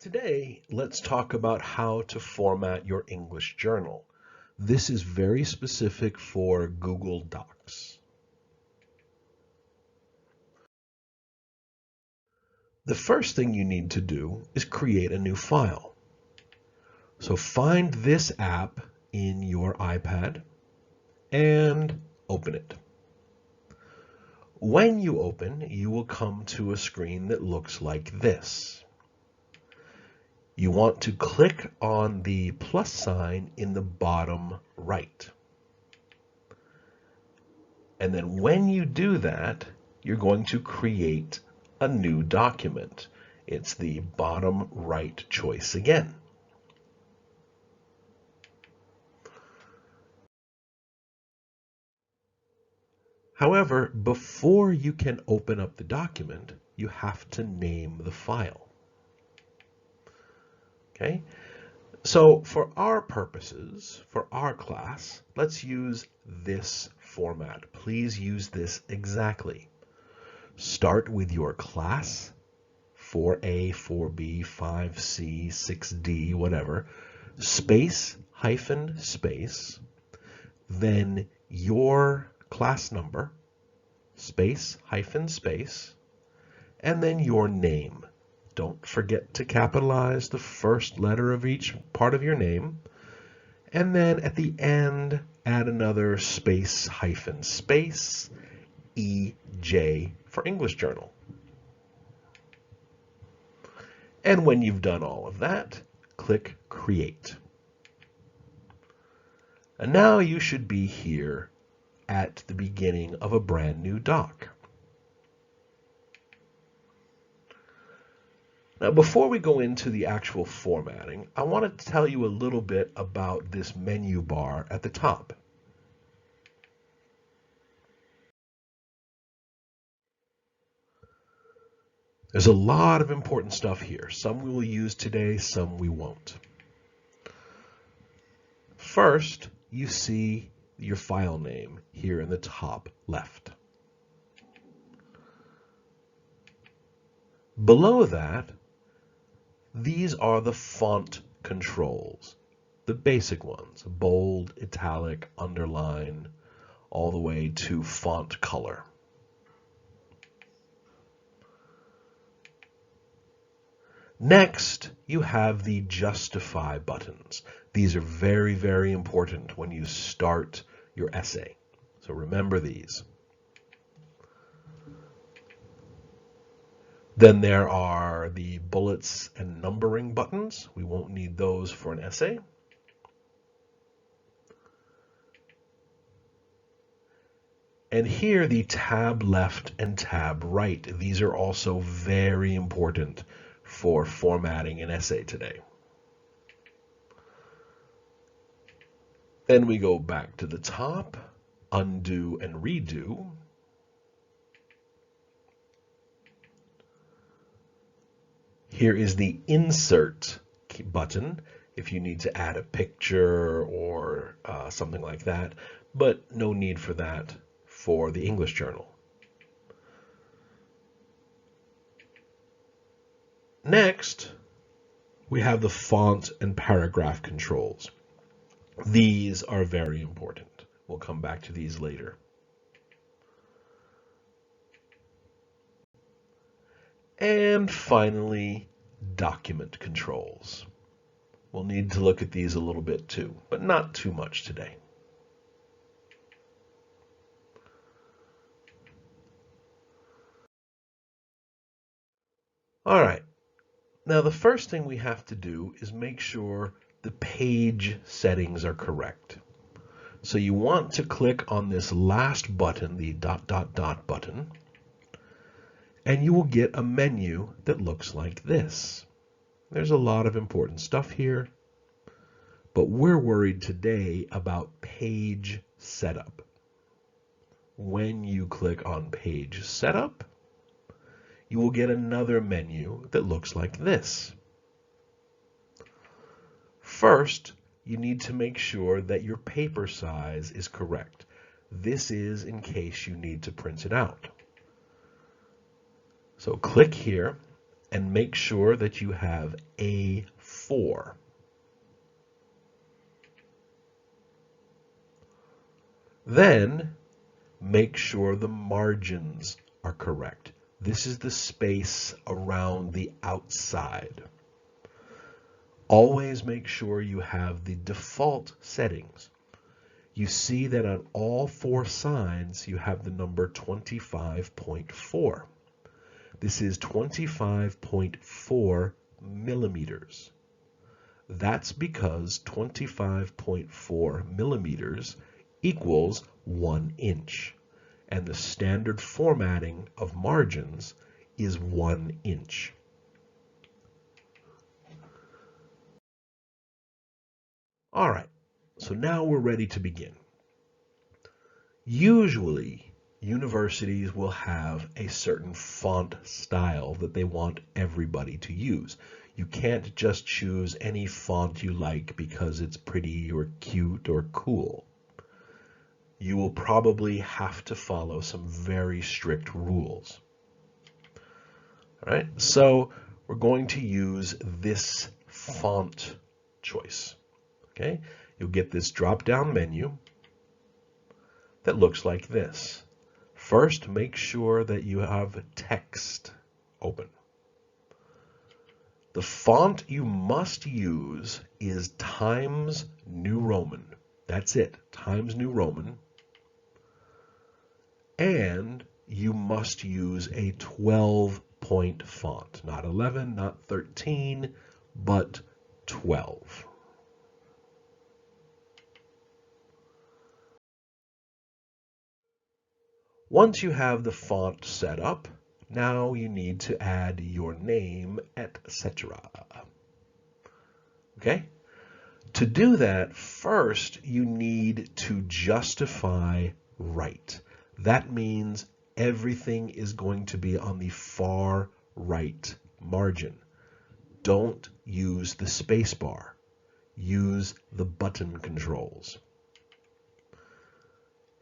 Today, let's talk about how to format your English journal. This is very specific for Google Docs. The first thing you need to do is create a new file. So find this app in your iPad and open it. When you open, you will come to a screen that looks like this. You want to click on the plus sign in the bottom right. And then when you do that, you're going to create a new document. It's the bottom right choice again. However, before you can open up the document, you have to name the file. Okay? So for our purposes, for our class, let's use this format. Please use this exactly. Start with your class, 4A, 4B, 5C, 6D, whatever, space, hyphen, space, then your class number, space, hyphen, space, and then your name. Don't forget to capitalize the first letter of each part of your name. And then at the end, add another space, hyphen, space, EJ for English Journal. And when you've done all of that, click Create. And now you should be here at the beginning of a brand new doc. Now, before we go into the actual formatting, I want to tell you a little bit about this menu bar at the top. There's a lot of important stuff here. Some we will use today, some we won't. First, you see your file name here in the top left. Below that, these are the font controls, the basic ones, bold, italic, underline, all the way to font color. Next, you have the justify buttons. These are very, very important when you start your essay. So remember these. Then there are the bullets and numbering buttons. We won't need those for an essay. And here the tab left and tab right. These are also very important for formatting an essay today. Then we go back to the top, undo and redo. Here is the insert button if you need to add a picture or something like that, but no need for that for the English Journal. Next, we have the font and paragraph controls. These are very important. We'll come back to these later. And finally, document controls. We'll need to look at these a little bit too, but not too much today. All right. Now the first thing we have to do is make sure the page settings are correct. So you want to click on this last button, the ... button, and you will get a menu that looks like this. There's a lot of important stuff here, but we're worried today about page setup. When you click on page setup, you will get another menu that looks like this. First, you need to make sure that your paper size is correct. This is in case you need to print it out. So click here and make sure that you have A4. Then make sure the margins are correct. This is the space around the outside. Always make sure you have the default settings. You see that on all four sides you have the number 25.4. This is 25.4 millimeters. That's because 25.4 millimeters equals 1 inch, and the standard formatting of margins is 1 inch. All right, so now we're ready to begin. Usually, universities will have a certain font style that they want everybody to use. You can't just choose any font you like because it's pretty or cute or cool. You will probably have to follow some very strict rules. All right, so we're going to use this font choice. Okay, you'll get this drop-down menu that looks like this. First, make sure that you have text open. The font you must use is Times New Roman. That's it, Times New Roman. And you must use a 12-point font, not 11, not 13, but 12. Once you have the font set up, now you need to add your name, etc. Okay? To do that, first you need to justify right. That means everything is going to be on the far right margin. Don't use the space bar. Use the button controls.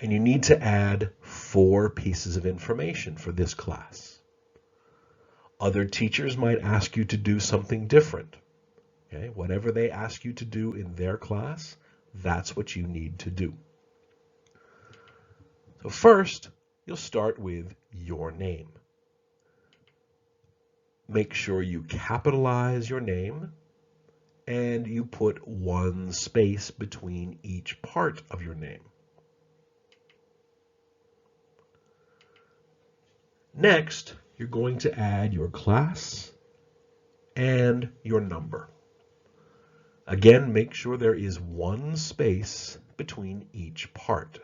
And you need to add 4 pieces of information for this class. Other teachers might ask you to do something different. Okay? Whatever they ask you to do in their class, that's what you need to do. So first, you'll start with your name. Make sure you capitalize your name and you put 1 space between each part of your name. Next, you're going to add your class and your number. Again, make sure there is 1 space between each part.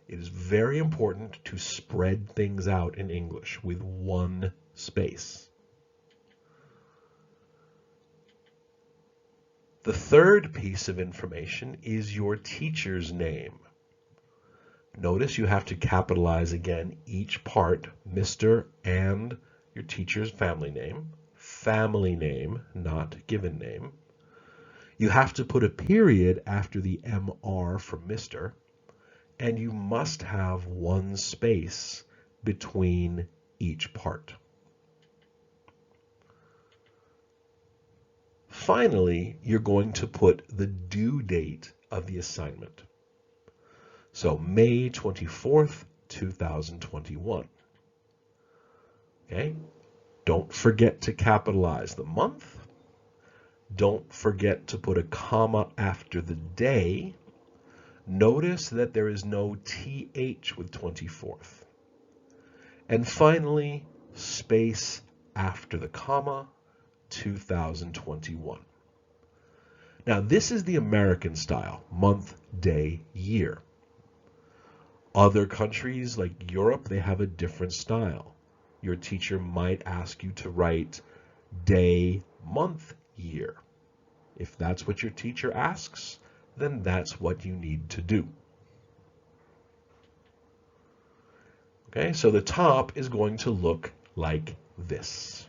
It is very important to spread things out in English with 1 space. The third piece of information is your teacher's name. Notice you have to capitalize again each part, Mr. and your teacher's family name, not given name. You have to put a period after the MR for Mr., and you must have 1 space between each part. Finally, you're going to put the due date of the assignment. So May 24th, 2021. Okay? Don't forget to capitalize the month. Don't forget to put a comma after the day. Notice that there is no TH with 24th. And finally, space after the comma, 2021. Now, this is the American style, month, day, year. Other countries like Europe, they have a different style. Your teacher might ask you to write day, month, year. If that's what your teacher asks, then that's what you need to do. Okay, so the top is going to look like this.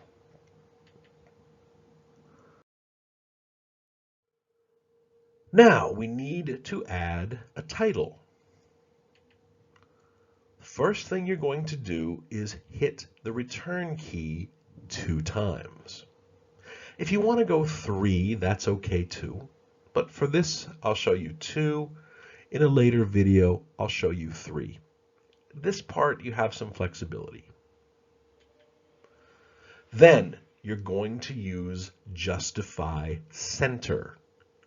Now we need to add a title. First thing you're going to do is hit the return key 2 times. If you want to go 3, that's okay too. But for this, I'll show you 2. In a later video, I'll show you 3. This part, you have some flexibility. Then you're going to use justify center.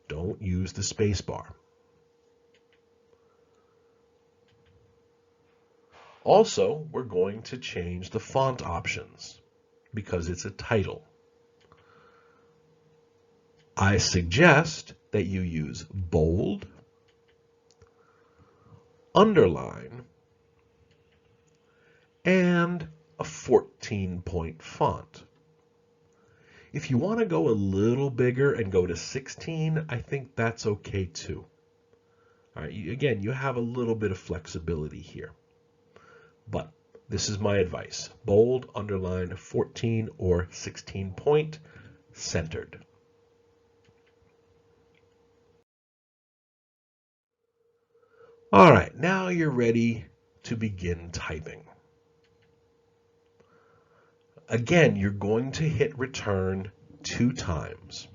Don't use the spacebar. Also, we're going to change the font options because it's a title. I suggest that you use bold, underline, and a 14-point font. If you want to go a little bigger and go to 16, I think that's okay too. All right, again, you have a little bit of flexibility here. But this is my advice. Bold, underline, 14 or 16 point, centered. All right, now you're ready to begin typing. Again, you're going to hit return 2 times,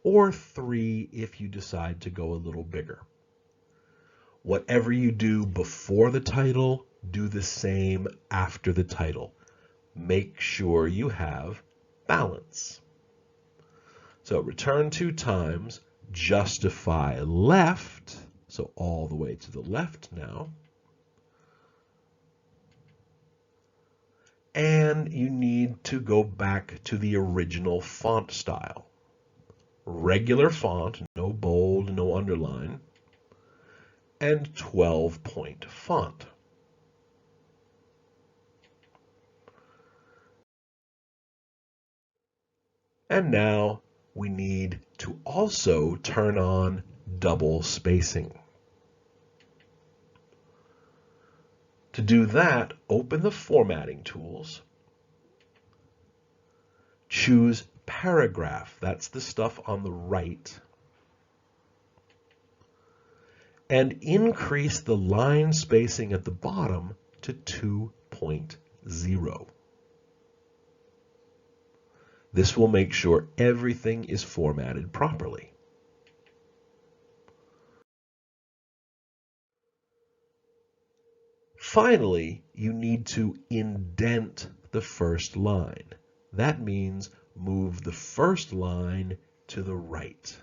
or 3 if you decide to go a little bigger. Whatever you do before the title, do the same after the title. Make sure you have balance. So return 2 times, justify left, so all the way to the left now. And you need to go back to the original font style. Regular font, no bold, no underline, and 12-point font. And now we need to also turn on double spacing. To do that, open the formatting tools, choose paragraph, that's the stuff on the right, and increase the line spacing at the bottom to 2.0. This will make sure everything is formatted properly. Finally, you need to indent the first line. That means move the first line to the right.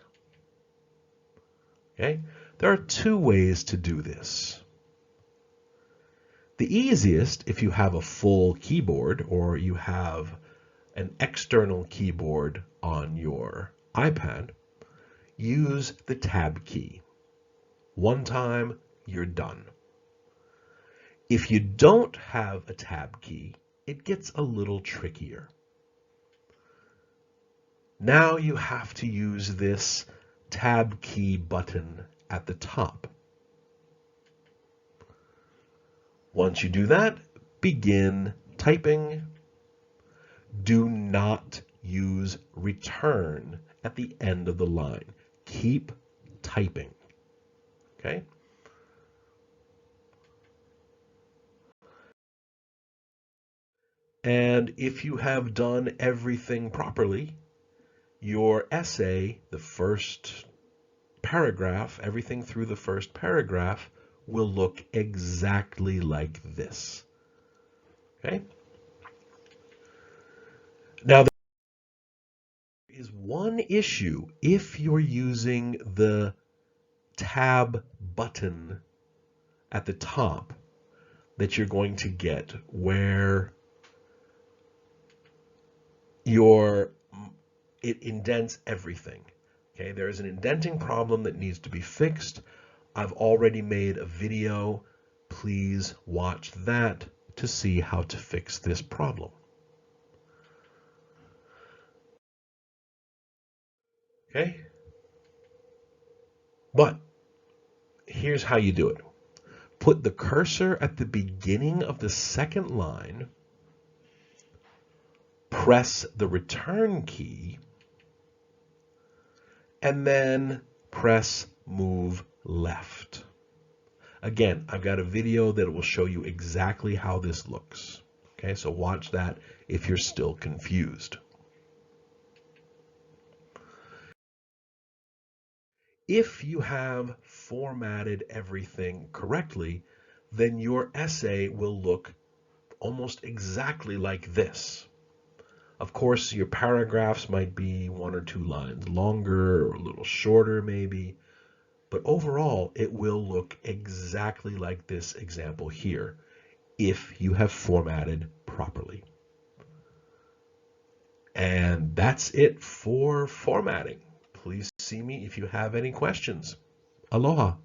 Okay? There are 2 ways to do this. The easiest, if you have a full keyboard or you have an external keyboard on your iPad, use the Tab key. One time, you're done. If you don't have a Tab key, it gets a little trickier. Now you have to use this Tab key button at the top. Once you do that, begin typing. Do not use return at the end of the line. Keep typing. Okay? And if you have done everything properly, your essay, the first paragraph, everything through the first paragraph, will look exactly like this. Okay? Now, there is one issue if you're using the Tab button at the top that you're going to get where it indents everything. Okay, there is an indenting problem that needs to be fixed. I've already made a video. Please watch that to see how to fix this problem. Okay? But here's how you do it. Put the cursor at the beginning of the second line, press the return key, and then press move left. Again, I've got a video that will show you exactly how this looks. Okay, so watch that if you're still confused. If you have formatted everything correctly, then your essay will look almost exactly like this. Of course, your paragraphs might be 1 or 2 lines longer or a little shorter maybe, but overall it will look exactly like this example here if you have formatted properly. And that's it for formatting. Please see me if you have any questions. Aloha.